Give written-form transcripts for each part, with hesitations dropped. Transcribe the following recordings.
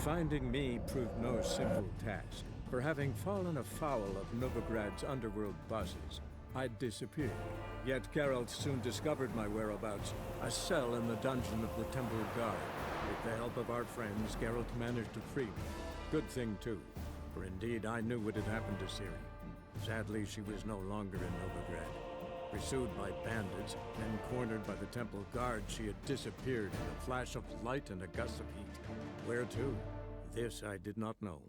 Finding me proved no simple task, for having fallen afoul of Novigrad's underworld bosses, I'd disappeared. Yet Geralt soon discovered my whereabouts, a cell in the dungeon of the Temple Guard. With the help of our friends, Geralt managed to free me. Good thing too, for indeed I knew what had happened to Ciri. Sadly, she was no longer in Novigrad. Pursued by bandits, then cornered by the Temple Guard, she had disappeared in a flash of light and a gust of heat. Where to? This I did not know.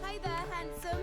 Hey there, handsome.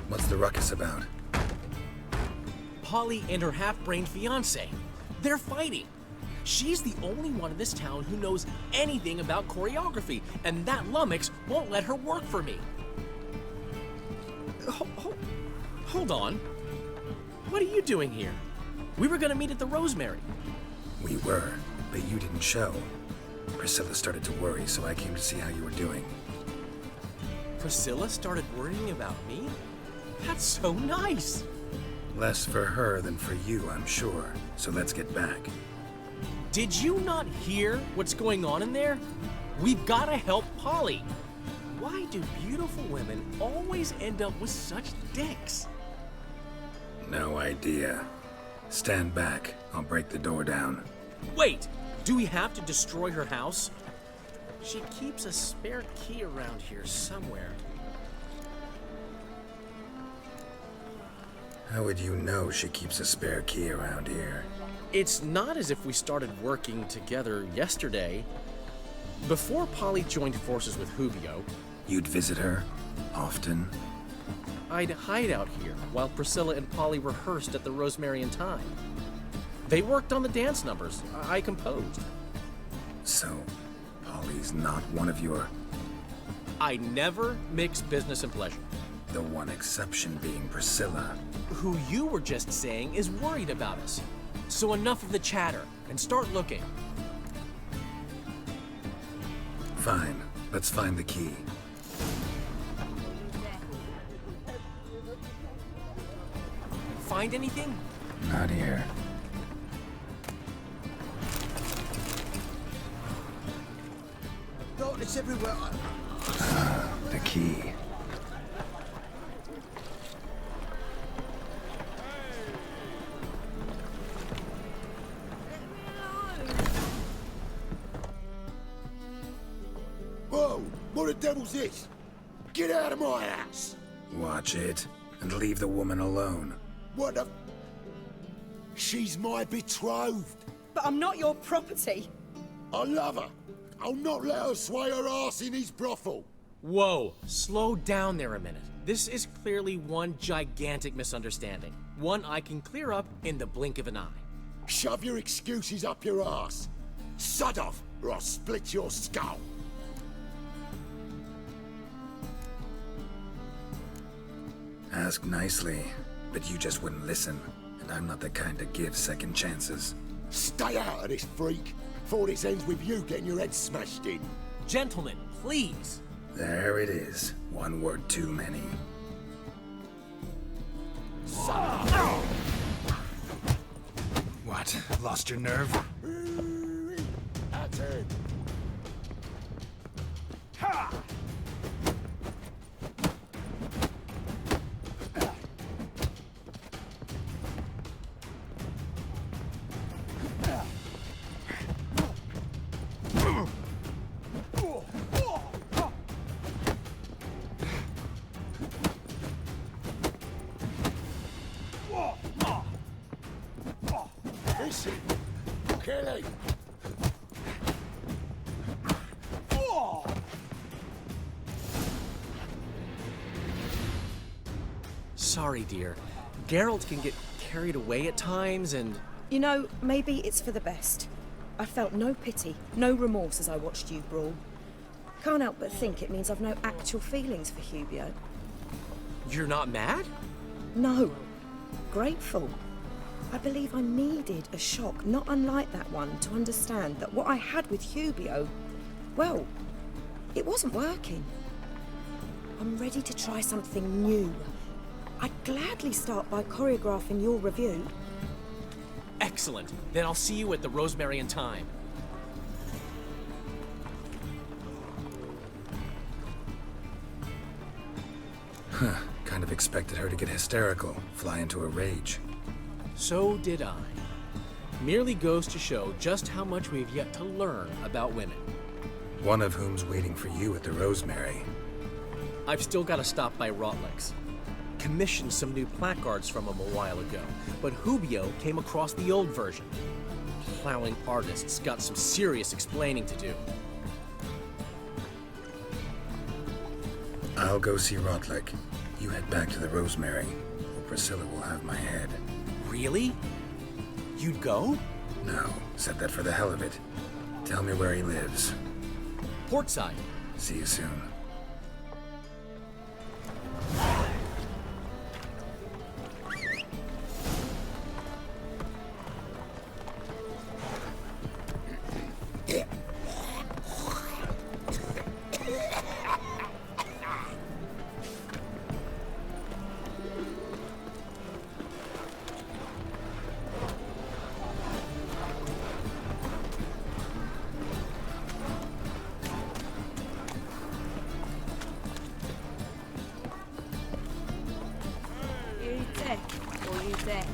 What's the ruckus about? Polly and her half-brained fiancé. They're fighting. She's the only one in this town who knows anything about choreography, and that lummox won't let her work for me. Hold on. What are you doing here? We were gonna meet at the Rosemary. We were, but you didn't show. Priscilla started to worry, so I came to see how you were doing. Priscilla started worrying about me? That's so nice. Less for her than for you, I'm sure. So let's get back. Did you not hear what's going on in there? We've got to help Polly. Why do beautiful women always end up with such dicks? No idea. Stand back. I'll break the door down. Wait, do we have to destroy her house? She keeps a spare key around here somewhere. How would you know she keeps a spare key around here? It's not as if we started working together yesterday. Before Polly joined forces with Hubio, You'd visit her? Often? I'd hide out here while Priscilla and Polly rehearsed at the Rosemary and Thyme. They worked on the dance numbers I composed. So, Polly's not one of your... I never mix business and pleasure. The one exception being Priscilla. Who you were just saying is worried about us. So enough of the chatter and start looking. Fine. Let's find the key. Find anything? Not here. Darkness everywhere. The key. Whoa! What the devil's this? Get out of my house! Watch it, and leave the woman alone. What the... She's my betrothed. But I'm not your property. I love her. I'll not let her sway her ass in his brothel. Whoa, slow down there a minute. This is clearly one gigantic misunderstanding. One I can clear up in the blink of an eye. Shove your excuses up your ass. Sod off, or I'll split your skull. Ask nicely, but you just wouldn't listen. And I'm not the kind to give second chances. Stay out of this, freak, before this ends with you getting your head smashed in. Gentlemen, please. There it is. One word too many. Son of a... What? Lost your nerve? At him. Listen, kill him. Sorry, dear. Geralt can get carried away at times and... You know, maybe it's for the best. I felt no pity, no remorse as I watched you brawl. Can't help but think it means I've no actual feelings for Hubio. You're not mad? No. Grateful. I believe I needed a shock not unlike that one to understand that what I had with Hubio, well, it wasn't working. I'm ready to try something new. I'd gladly start by choreographing your review. Excellent. Then I'll see you at the Rosemary and Thyme. Huh. Kind of expected her to get hysterical, fly into a rage. So did I. Merely goes to show just how much we've yet to learn about women. One of whom's waiting for you at the Rosemary. I've still got to stop by Rotlick's. Commissioned some new placards from him a while ago, but Hubio came across the old version. Plowing artists got some serious explaining to do. I'll go see Rotlick. You head back to the Rosemary, or Priscilla will have my head. Really? You'd go? No, said that for the hell of it. Tell me where he lives. Portside. See you soon. You dead or you dead?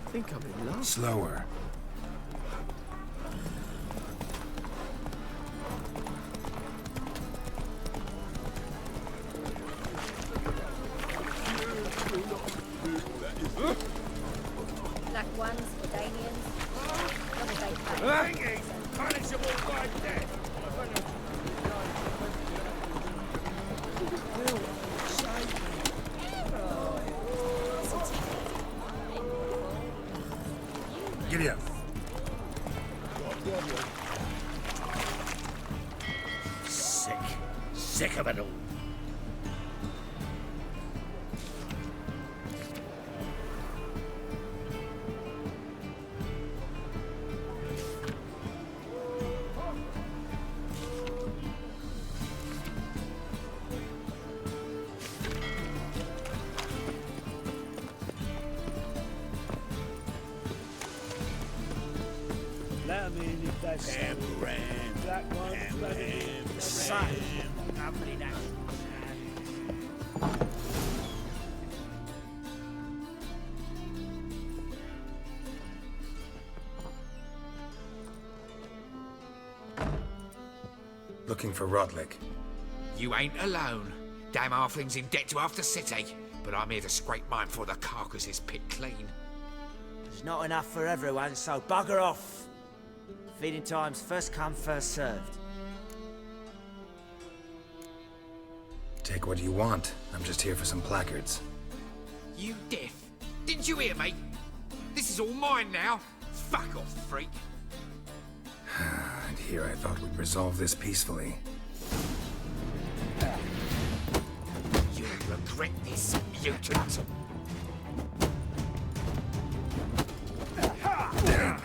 I think I'm in love. Slower. Black ones, Jordanians. What do they pay? Punishable by death. Giddy up. Sick. Sick of it all. Looking for Rotlick. You ain't alone. Damn halfling's in debt to half the city, but I'm here to scrape mine before the carcass is picked clean. There's not enough for everyone, so bugger off. Feeding time's first come, first served. Take what you want. I'm just here for some placards. You deaf? Didn't you hear me? This is all mine now. Fuck off, freak. And here I thought we'd resolve this peacefully. You'll regret this, mutant. Damn.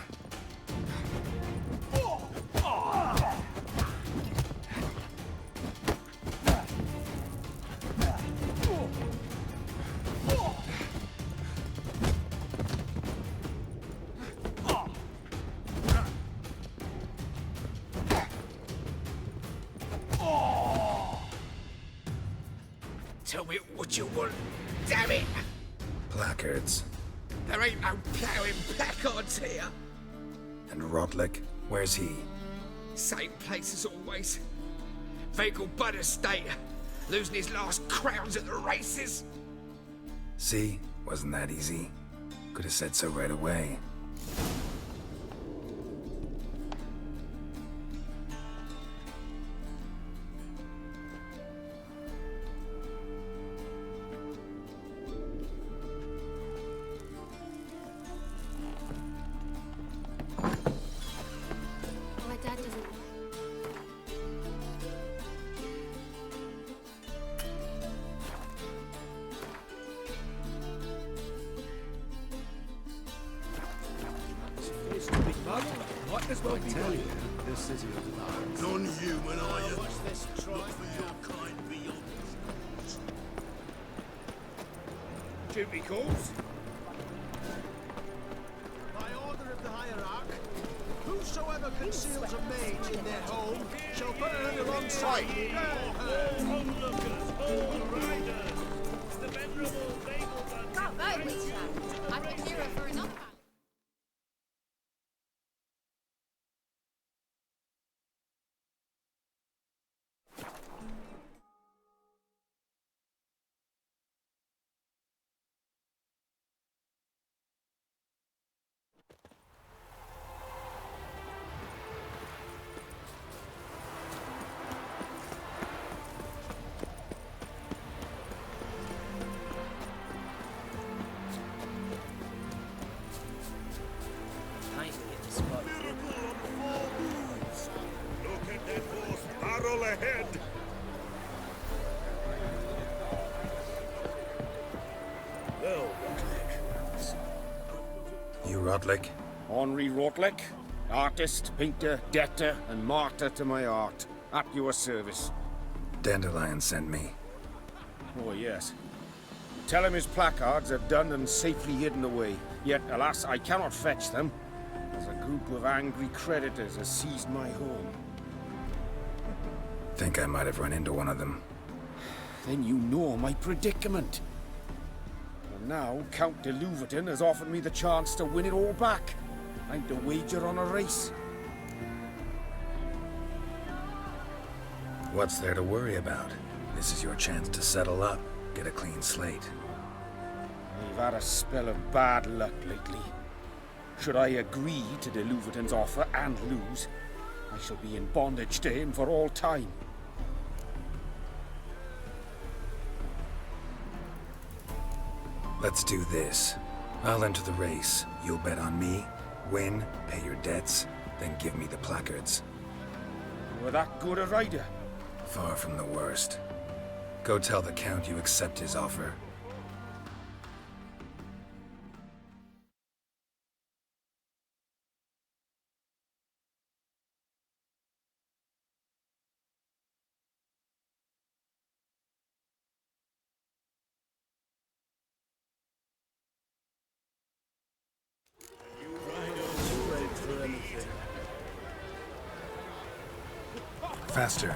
Tell me what you want, damn it! Placards. There ain't no ploughing placards here. And Rotlick, where's he? Same place as always. Vehicle bud estate. Losing his last crowns at the races. See? Wasn't that easy? Could have said so right away. My dad doesn't know. Might as well tell you, this city of ours. Non-human, are you? Look for your kind beyond. Duty calls. By order of the hierarch, whosoever conceals a mage in their home shall burn alongside Can't vote with that. I've been hero for enough. Look at that horse barrel ahead. Well, You Rotlick? Henri Rotlick, artist, painter, debtor, and martyr to my art. At your service. Dandelion sent me. Oh, yes. Tell him his placards are done and safely hidden away. Yet, alas, I cannot fetch them, as a group of angry creditors has seized my home. Think I might have run into one of them. Then you know my predicament. And now, Count de Louverton has offered me the chance to win it all back. I'm to wager on a race. What's there to worry about? This is your chance to settle up, get a clean slate. I've had a spell of bad luck lately. Should I agree to de Louverton's offer and lose, I shall be in bondage to him for all time. Let's do this. I'll enter the race. You'll bet on me, win, pay your debts, then give me the placards. You were that good a rider? Far from the worst. Go tell the Count you accept his offer. Faster.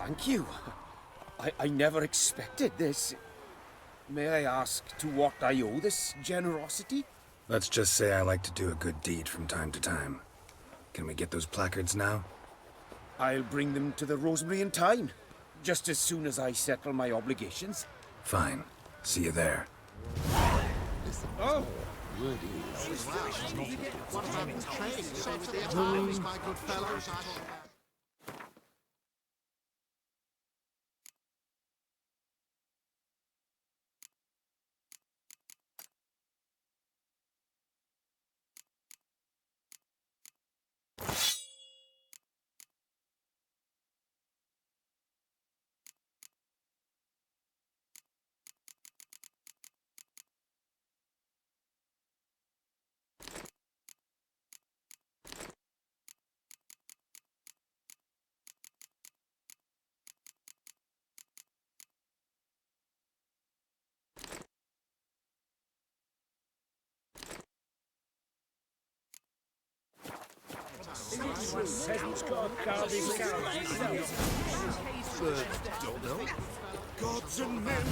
Thank you. I never expected this. May I ask to what I owe this generosity? Let's just say I like to do a good deed from time to time. Can we get those placards now? I'll bring them to the Rosemary in time, just as soon as I settle my obligations. Fine. See you there. Oh! What about trade? Saves the times, my good fellows. Gods and men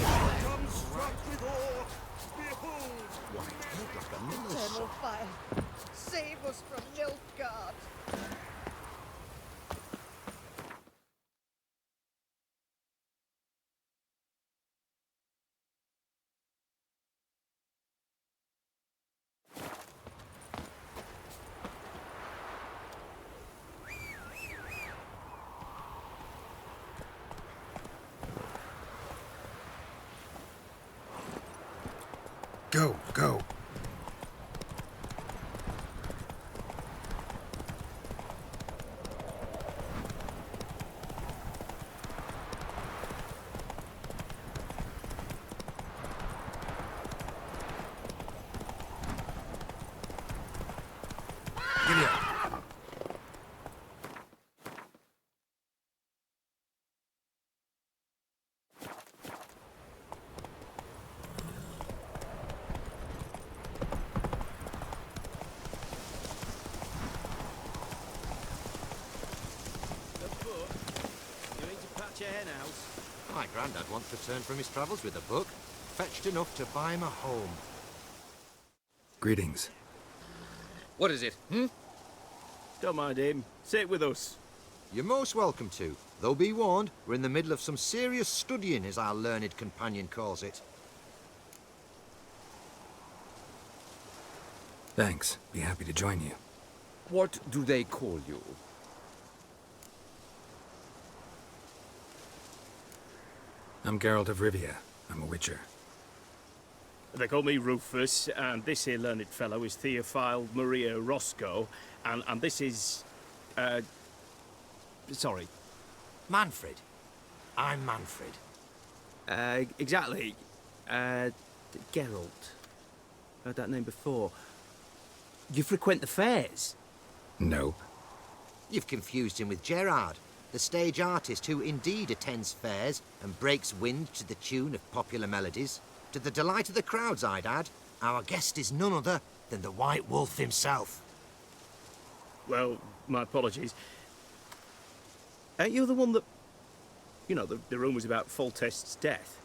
come struck with awe. Behold! Eternal fire, save us from Nilfgaard. Go, go. Giddy up. My granddad once returned from his travels with a book, fetched enough to buy him a home. Greetings. What is it, Don't mind him. Sit with us. You're most welcome to. Though be warned, we're in the middle of some serious studying, as our learned companion calls it. Thanks. Be happy to join you. What do they call you? I'm Geralt of Rivia. I'm a witcher. They call me Rufus, and this here learned fellow is Theophile Maria Roscoe, and this is... sorry. Manfred. I'm Manfred. Exactly. Geralt. Heard that name before. You frequent the fairs? No. You've confused him with Gerard, the stage artist who indeed attends fairs and breaks wind to the tune of popular melodies. To the delight of the crowds, I'd add. Our guest is none other than the White Wolf himself. Well, my apologies. Ain't you the one that... You know, the rumours about Foltest's death?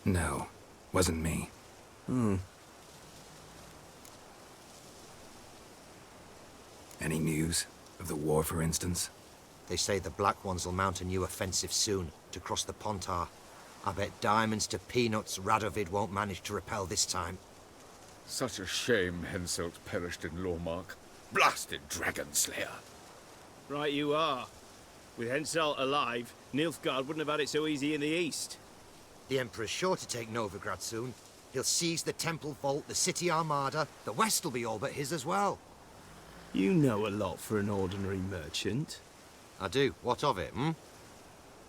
No. Wasn't me. Any news? Of the war, for instance? They say the Black Ones will mount a new offensive soon to cross the Pontar. I bet diamonds to peanuts Radovid won't manage to repel this time. Such a shame Henselt perished in Lormark. Blasted dragon slayer. Right you are. With Henselt alive, Nilfgaard wouldn't have had it so easy in the east. The Emperor's sure to take Novigrad soon. He'll seize the Temple Vault, the City Armada. The West will be all but his as well. You know a lot for an ordinary merchant. I do. What of it,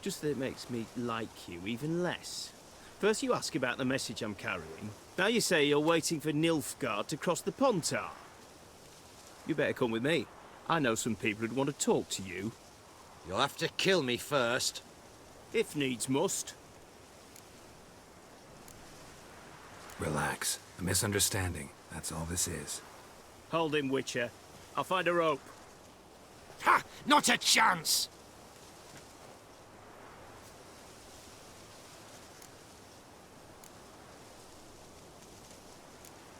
Just that it makes me like you even less. First you ask about the message I'm carrying. Now you say you're waiting for Nilfgaard to cross the Pontar. You better come with me. I know some people who'd want to talk to you. You'll have to kill me first. If needs must. Relax. A misunderstanding. That's all this is. Hold him, Witcher. I'll find a rope. Ha! Not a chance!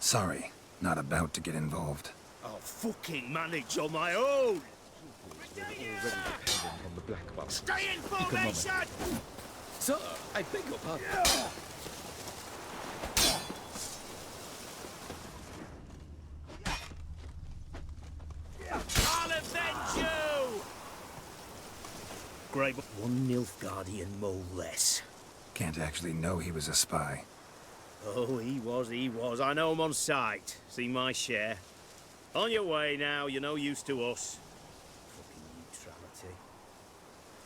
Sorry, not about to get involved. I'll fucking manage on my own! On the black box. Stay in formation! Sir, I beg your pardon. I'll avenge you! Great. One Nilfgaardian mole less. Can't actually know he was a spy. Oh, he was. I know him on sight. See my share. On your way now, you're no use to us. Fucking neutrality.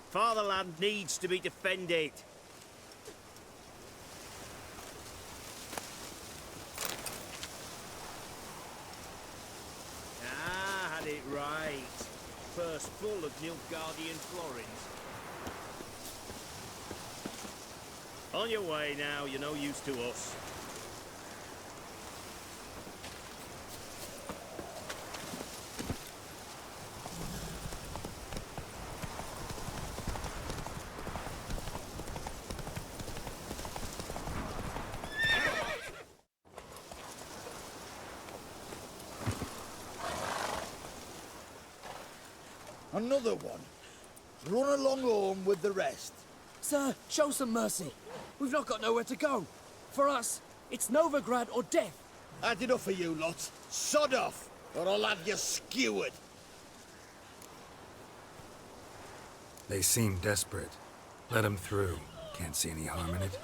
Fatherland needs to be defended. Ah, had it right. Purse full of Nilfgaardian florins. On your way now, you're no use to us. Another one. Run along home with the rest. Sir, show some mercy. We've not got nowhere to go. For us, it's Novigrad or death. Had enough of you lot. Sod off, or I'll have you skewered. They seem desperate. Let them through. Can't see any harm in it.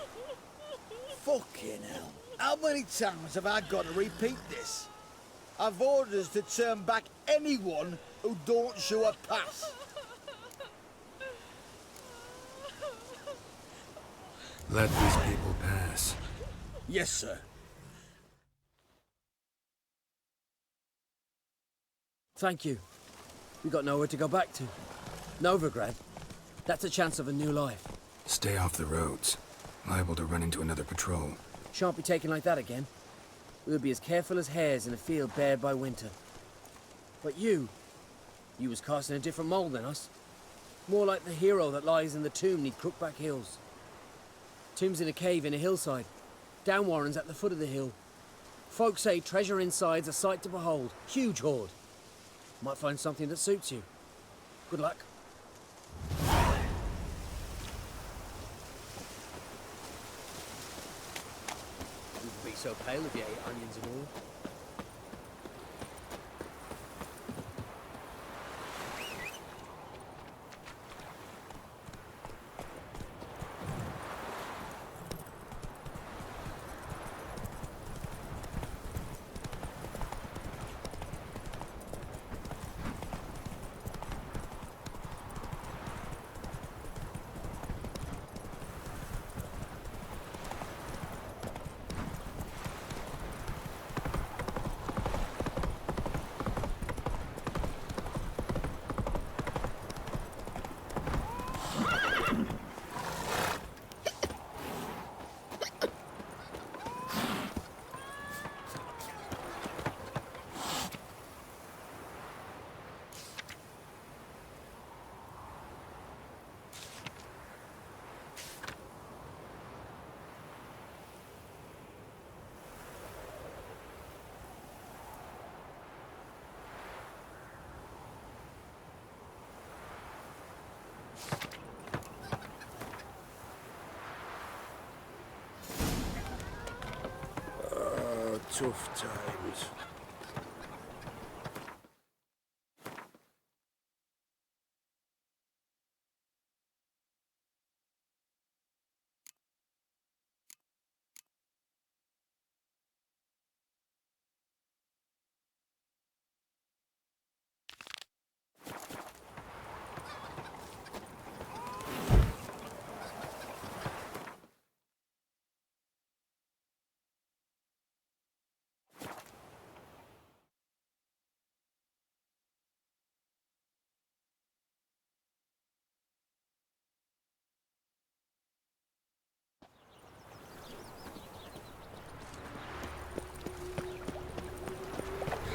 Fucking hell. How many times have I got to repeat this? I've orders to turn back anyone who don't show a pass. Let these people pass. Yes, sir. Thank you. We got nowhere to go back to. Novigrad. That's a chance of a new life. Stay off the roads. Liable to run into another patrol. Shan't be taken like that again. We'll be as careful as hares in a field bared by winter. But you was cast in a different mould than us. More like the hero that lies in the tomb neath Crookback Hills. Tomb's in a cave in a hillside. Down Warren's at the foot of the hill. Folk say treasure inside's a sight to behold. Huge hoard. Might find something that suits you. Good luck. Wouldn't be so pale if you ate onions and all. Tough times.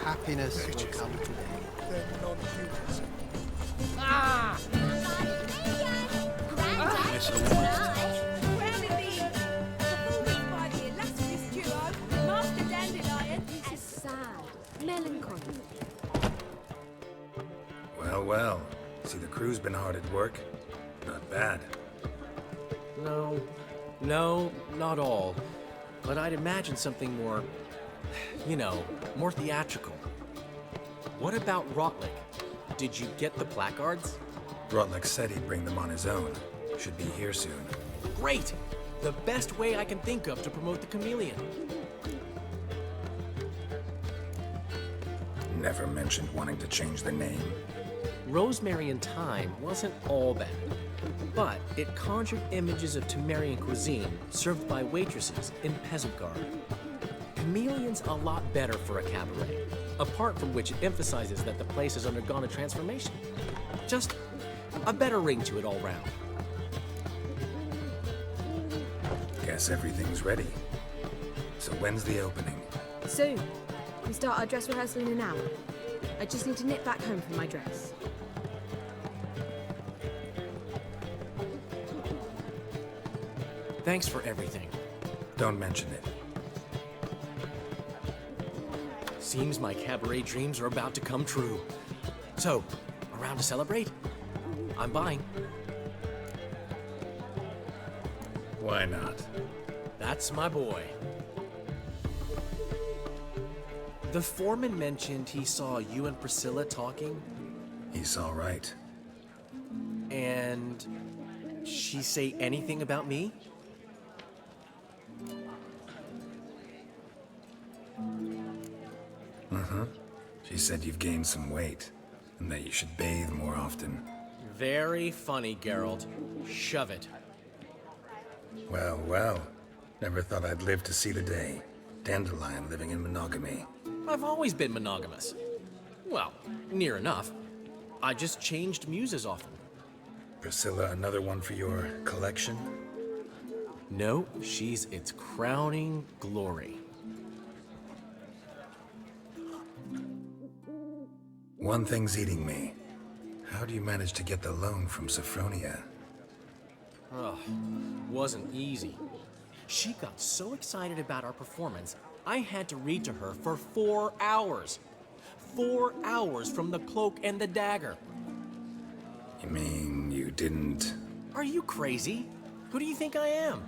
Happiness will come today. They're non-humans. Ah! Master Dandelion Melancholy. Well, well. See, the crew's been hard at work. Not bad. No, not all. But I'd imagine something more, more theatrical. What about Rotlick? Did you get the placards? Rotlick said he'd bring them on his own. Should be here soon. Great! The best way I can think of to promote the chameleon. Never mentioned wanting to change the name. Rosemary and Thyme wasn't all bad, but it conjured images of Temerian cuisine served by waitresses in peasant garb. Chameleon's a lot better for a cabaret, apart from which it emphasizes that the place has undergone a transformation. Just a better ring to it all round. Guess everything's ready. So when's the opening? Soon. We start our dress rehearsal in an hour. I just need to nip back home for my dress. Thanks for everything. Don't mention it. Seems my cabaret dreams are about to come true. So, around to celebrate? I'm buying. Why not? That's my boy. The foreman mentioned he saw you and Priscilla talking. He's all right. And she say anything about me? She said you've gained some weight, and that you should bathe more often. Very funny, Geralt. Shove it. Well, well. Never thought I'd live to see the day. Dandelion living in monogamy. I've always been monogamous. Well, near enough. I just changed muses often. Priscilla, another one for your collection? No, she's its crowning glory. One thing's eating me. How do you manage to get the loan from Sophronia? Ugh, wasn't easy. She got so excited about our performance, I had to read to her for 4 hours. 4 hours from the Cloak and the Dagger. You mean you didn't... Are you crazy? Who do you think I am?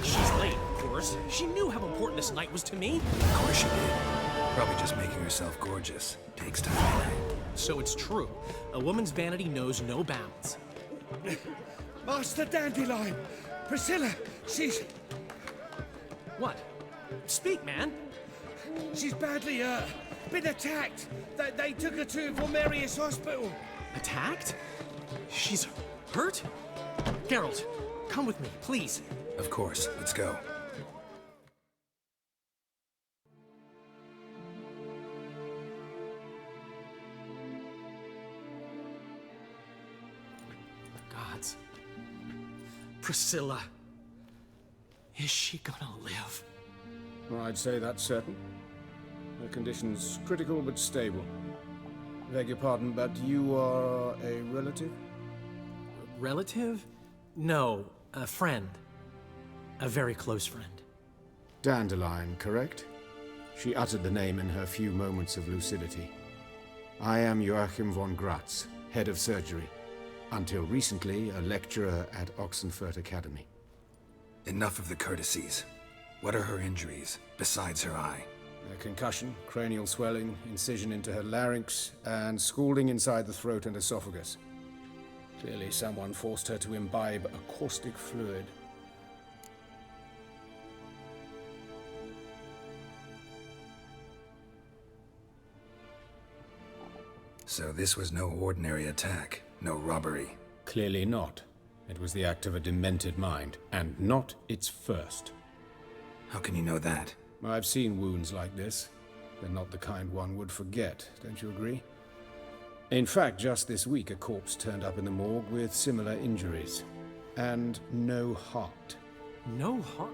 She's late, of course. She knew how important this night was to me. Of course she did. Probably just making herself gorgeous. Takes time. So it's true. A woman's vanity knows no bounds. Master Dandelion! Priscilla, she's... What? Speak, man. She's badly, been attacked. They took her to Vormerius Hospital. Attacked? She's hurt? Geralt, come with me, please. Of course. Let's go. Gods. Priscilla. Is she gonna live? I'd say that's certain. Her condition's critical but stable. Beg your pardon, but you are a relative? Relative? No, a friend. A very close friend. Dandelion, correct? She uttered the name in her few moments of lucidity. I am Joachim von Gratz, head of surgery. Until recently, a lecturer at Oxenfurt Academy. Enough of the courtesies. What are her injuries, besides her eye? A concussion, cranial swelling, incision into her larynx, and scalding inside the throat and esophagus. Clearly someone forced her to imbibe a caustic fluid. So this was no ordinary attack, no robbery. Clearly not. It was the act of a demented mind, and not its first. How can you know that? I've seen wounds like this. They're not the kind one would forget, don't you agree? In fact, just this week a corpse turned up in the morgue with similar injuries. And no heart. No heart?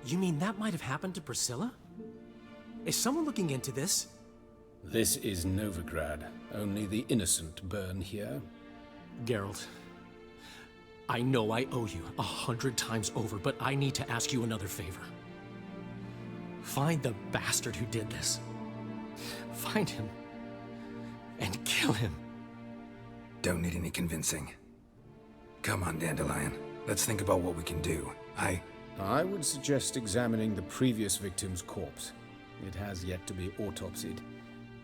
You mean that might have happened to Priscilla? Is someone looking into this? This is Novigrad. Only the innocent burn here. Geralt, I know I owe you 100 times over, but I need to ask you another favor. Find the bastard who did this. Find him and kill him. Don't need any convincing. Come on, Dandelion. Let's think about what we can do. I would suggest examining the previous victim's corpse. It has yet to be autopsied.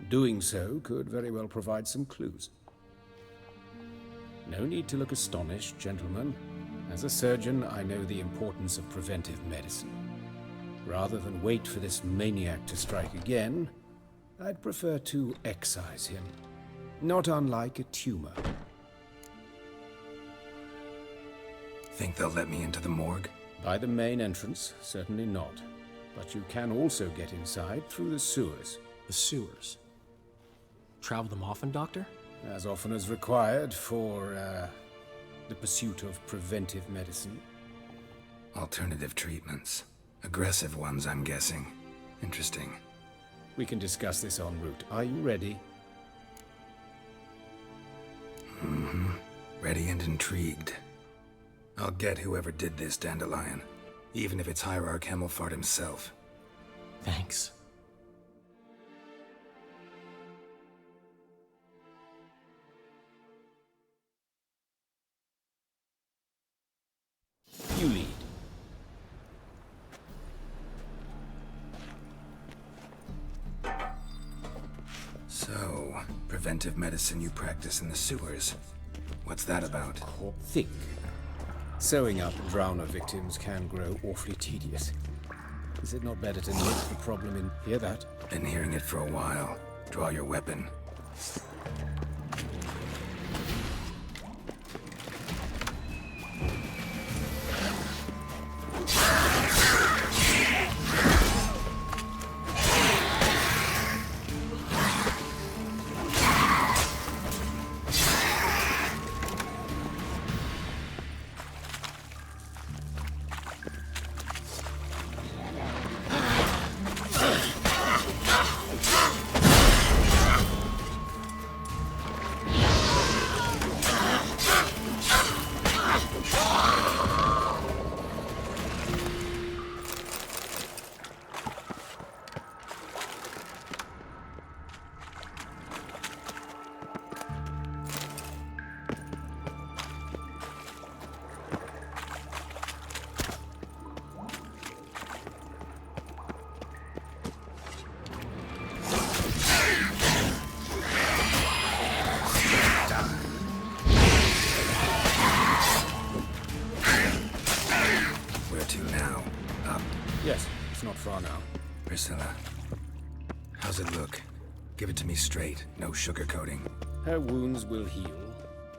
Doing so could very well provide some clues. No need to look astonished, gentlemen. As a surgeon, I know the importance of preventive medicine. Rather than wait for this maniac to strike again, I'd prefer to excise him. Not unlike a tumor. Think they'll let me into the morgue? By the main entrance, certainly not. But you can also get inside through the sewers. The sewers? Travel them often, Doctor? As often as required for, the pursuit of preventive medicine. Alternative treatments. Aggressive ones, I'm guessing. Interesting. We can discuss this en route. Are you ready? Mm-hmm. Ready and intrigued. I'll get whoever did this, Dandelion. Even if it's Hierarch Hemmelfart himself. Thanks. You lead. So, preventive medicine you practice in the sewers. What's that about? Think. Sewing up drowner victims can grow awfully tedious. Is it not better to nip the problem in... Hear that? Been hearing it for a while. Draw your weapon. Yes, it's not far now. Priscilla, how's it look? Give it to me straight, no sugarcoating. Her wounds will heal,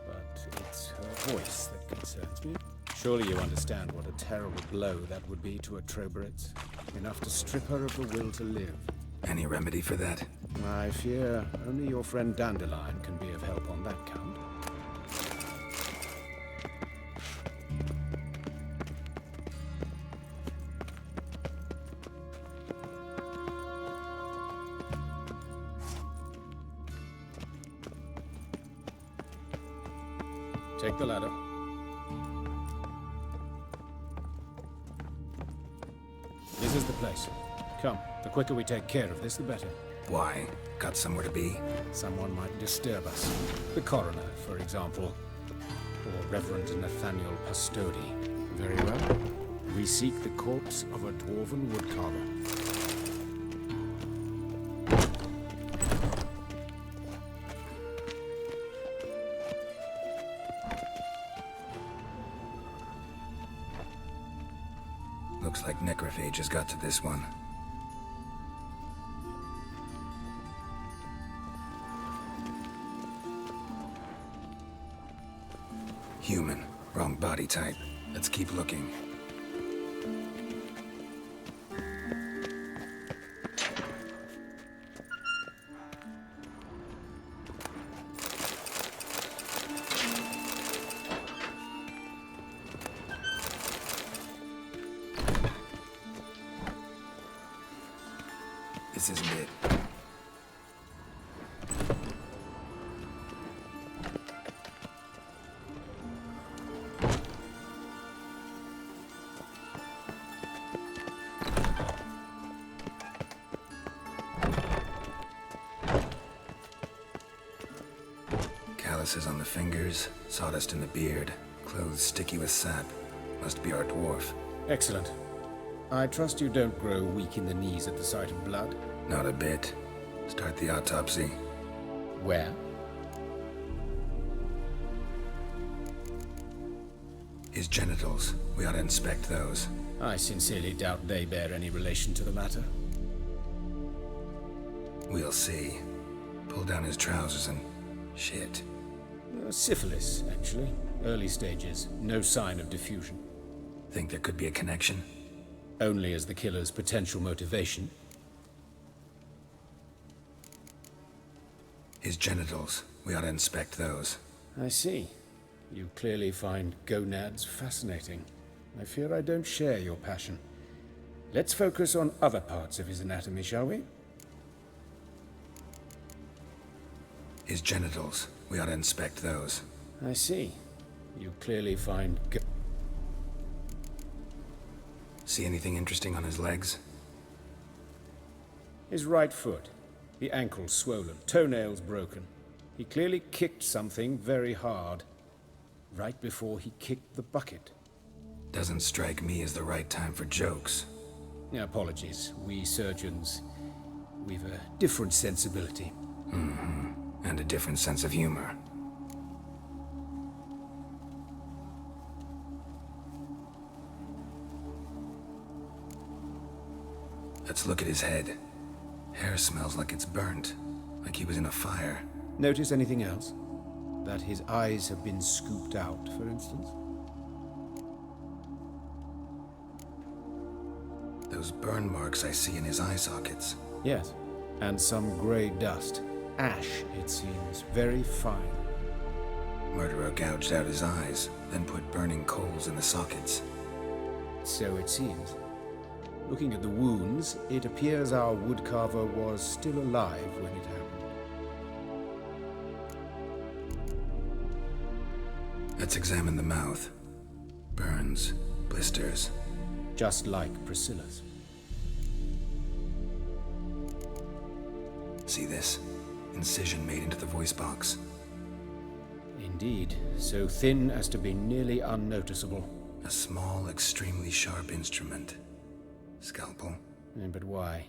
but it's her voice that concerns me. Surely you understand what a terrible blow that would be to a Trobritz. Enough to strip her of the will to live. Any remedy for that? I fear only your friend Dandelion can be of help on that count. Take the ladder. This is the place. Come, the quicker we take care of this, the better. Why? Got somewhere to be? Someone might disturb us. The coroner, for example. Or Reverend Nathaniel Pastodi. Very well. We seek the corpse of a dwarven woodcarver. Looks like necrophage has got to this one. Human. Wrong body type. Let's keep looking. This isn't it. Calluses on the fingers, sawdust in the beard, clothes sticky with sap. Must be our dwarf. Excellent. I trust you don't grow weak in the knees at the sight of blood? Not a bit. Start the autopsy. Where? His genitals. We ought to inspect those. I sincerely doubt they bear any relation to the matter. We'll see. Pull down his trousers and... shit. Syphilis, actually. Early stages. No sign of diffusion. Think there could be a connection? Only as the killer's potential motivation. His genitals. We ought to inspect those. I see. You clearly find gonads fascinating. I fear I don't share your passion. Let's focus on other parts of his anatomy, shall we? His genitals. We ought to inspect those. I see. You clearly find See anything interesting on his legs? His right foot. The ankle swollen, toenails broken. He clearly kicked something very hard. Right before he kicked the bucket. Doesn't strike me as the right time for jokes. Apologies. We surgeons, we've a different sensibility. Mm-hmm. And a different sense of humor. Let's look at his head. Hair smells like it's burnt, like he was in a fire. Notice anything else? That his eyes have been scooped out, for instance? Those burn marks I see in his eye sockets. Yes, and some grey dust. Ash, it seems, very fine. Murderer gouged out his eyes, then put burning coals in the sockets. So it seems. Looking at the wounds, it appears our woodcarver was still alive when it happened. Let's examine the mouth. Burns, blisters. Just like Priscilla's. See this? Incision made into the voice box. Indeed, so thin as to be nearly unnoticeable. A small, extremely sharp instrument. Scalpel. But why?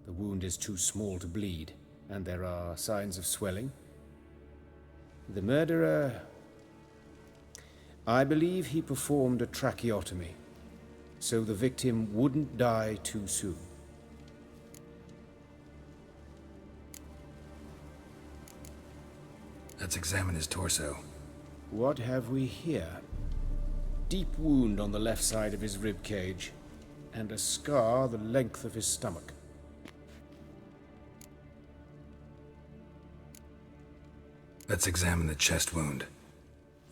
The wound is too small to bleed, and there are signs of swelling. The murderer... I believe he performed a tracheotomy, so the victim wouldn't die too soon. Let's examine his torso. What have we here? Deep wound on the left side of his rib cage, and a scar the length of his stomach. Let's examine the chest wound.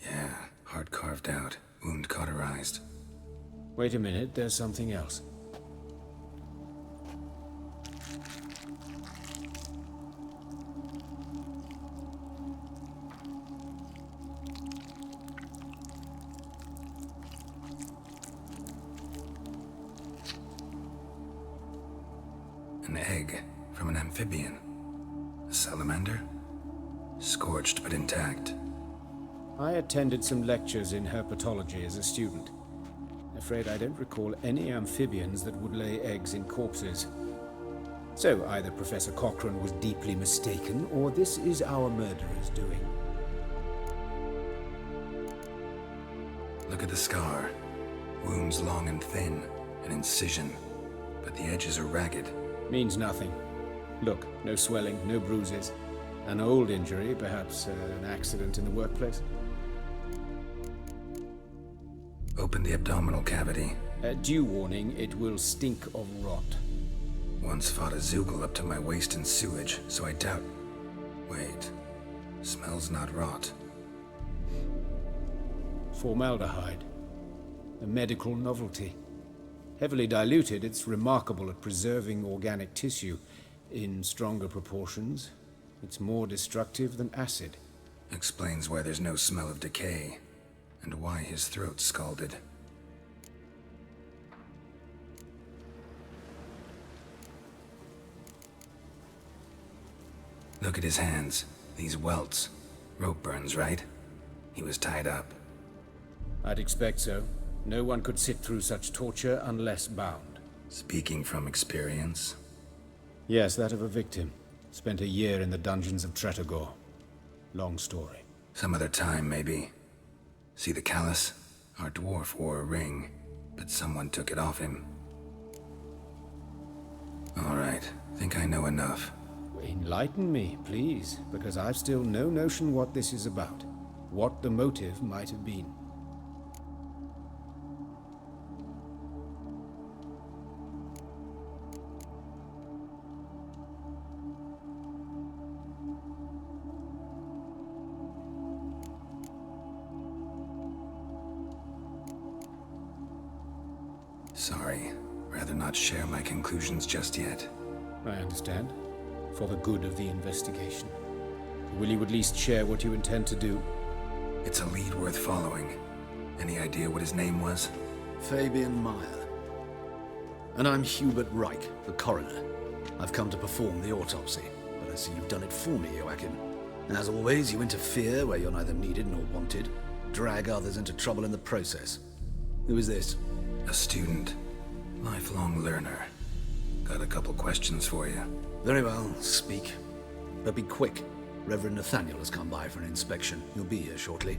Yeah, heart carved out, wound cauterized. Wait a minute, there's something else. An egg from an amphibian. A salamander? Scorched but intact. I attended some lectures in herpetology as a student. Afraid I don't recall any amphibians that would lay eggs in corpses. So either Professor Cochrane was deeply mistaken, or this is our murderer's doing. Look at the scar. Wounds long and thin, an incision, but the edges are ragged. Means nothing. Look, no swelling, no bruises. An old injury, perhaps an accident in the workplace. Open the abdominal cavity. Due warning, it will stink of rot. Once fought a Zoogle up to my waist in sewage, so I doubt... Wait. Smells not rot. Formaldehyde. A medical novelty. Heavily diluted, it's remarkable at preserving organic tissue. In stronger proportions, it's more destructive than acid. Explains why there's no smell of decay, and why his throat's scalded. Look at his hands, these welts. Rope burns, right? He was tied up. I'd expect so. No one could sit through such torture unless bound. Speaking from experience? Yes, that of a victim. Spent a year in the dungeons of Tretogor. Long story. Some other time, maybe. See the callus? Our dwarf wore a ring, but someone took it off him. All right, think I know enough. Enlighten me, please, because I've still no notion what this is about. What the motive might have been. Sorry, rather not share my conclusions just yet. I understand. For the good of the investigation. Will you at least share what you intend to do? It's a lead worth following. Any idea what his name was? Fabian Meyer. And I'm Hubert Reich, the coroner. I've come to perform the autopsy, but I see you've done it for me, Joachim. As always, you interfere where you're neither needed nor wanted, drag others into trouble in the process. Who is this? A student. Lifelong learner. Got a couple questions for you. Very well, speak. But be quick. Reverend Nathaniel has come by for an inspection. He'll be here shortly.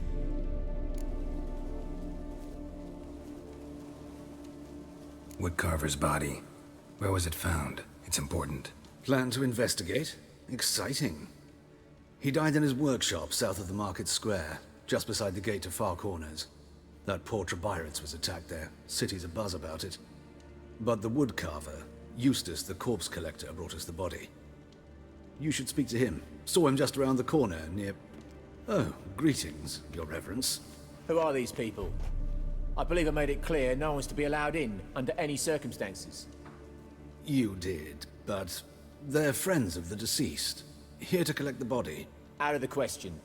Woodcarver's body. Where was it found? It's important. Plan to investigate? Exciting. He died in his workshop south of the market square, just beside the gate to Far Corners. That poor Trebirates was attacked there. City's abuzz about it. But the woodcarver, Eustace the corpse collector, brought us the body. You should speak to him. Saw him just around the corner near... Oh, greetings, your reverence. Who are these people? I believe I made it clear no one's to be allowed in under any circumstances. You did, but they're friends of the deceased. Here to collect the body. Out of the question.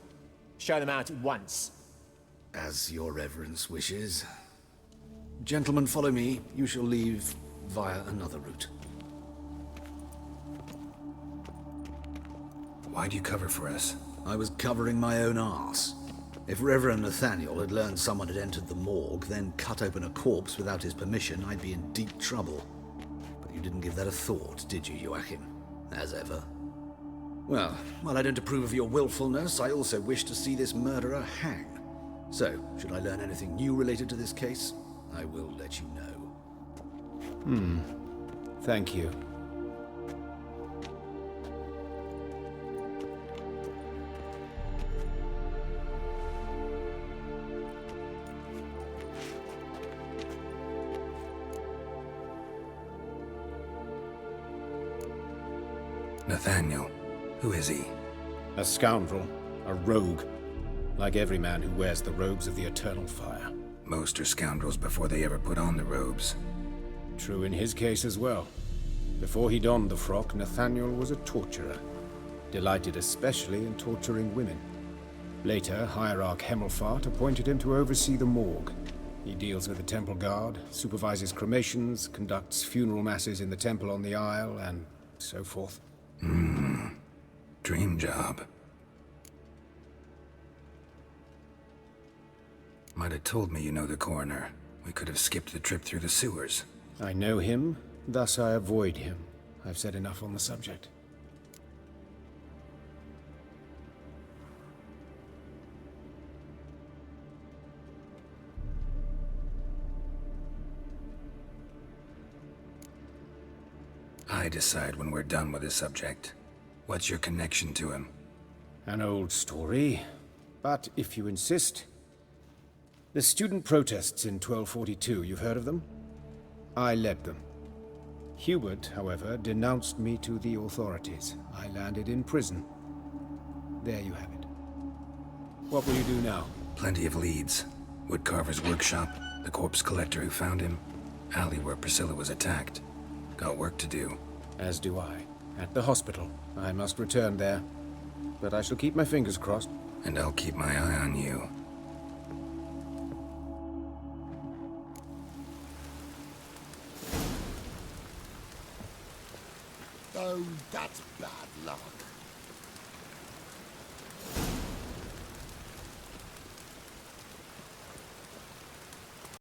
Show them out at once. As your reverence wishes. Gentlemen, follow me. You shall leave via another route. Why'd you cover for us? I was covering my own arse. If Reverend Nathaniel had learned someone had entered the morgue, then cut open a corpse without his permission, I'd be in deep trouble. But you didn't give that a thought, did you, Joachim? As ever. Well, while I don't approve of your willfulness, I also wish to see this murderer hang. So, should I learn anything new related to this case, I will let you know. Thank you. Nathaniel. Who is he? A scoundrel. A rogue. Like every man who wears the robes of the Eternal Fire. Most are scoundrels before they ever put on the robes. True in his case as well. Before he donned the frock, Nathaniel was a torturer. Delighted especially in torturing women. Later, Hierarch Hemmelfart appointed him to oversee the morgue. He deals with the temple guard, supervises cremations, conducts funeral masses in the temple on the Isle, and so forth. Dream job. Might have told me you know the coroner. We could have skipped the trip through the sewers. I know him, thus I avoid him. I've said enough on the subject. I decide when we're done with this subject. What's your connection to him? An old story, but if you insist... The student protests in 1242, you've heard of them? I led them. Hubert, however, denounced me to the authorities. I landed in prison. There you have it. What will you do now? Plenty of leads. Woodcarver's workshop, the corpse collector who found him, alley where Priscilla was attacked. Got work to do. As do I. At the hospital. I must return there. But I shall keep my fingers crossed. And I'll keep my eye on you. Oh, that's bad luck.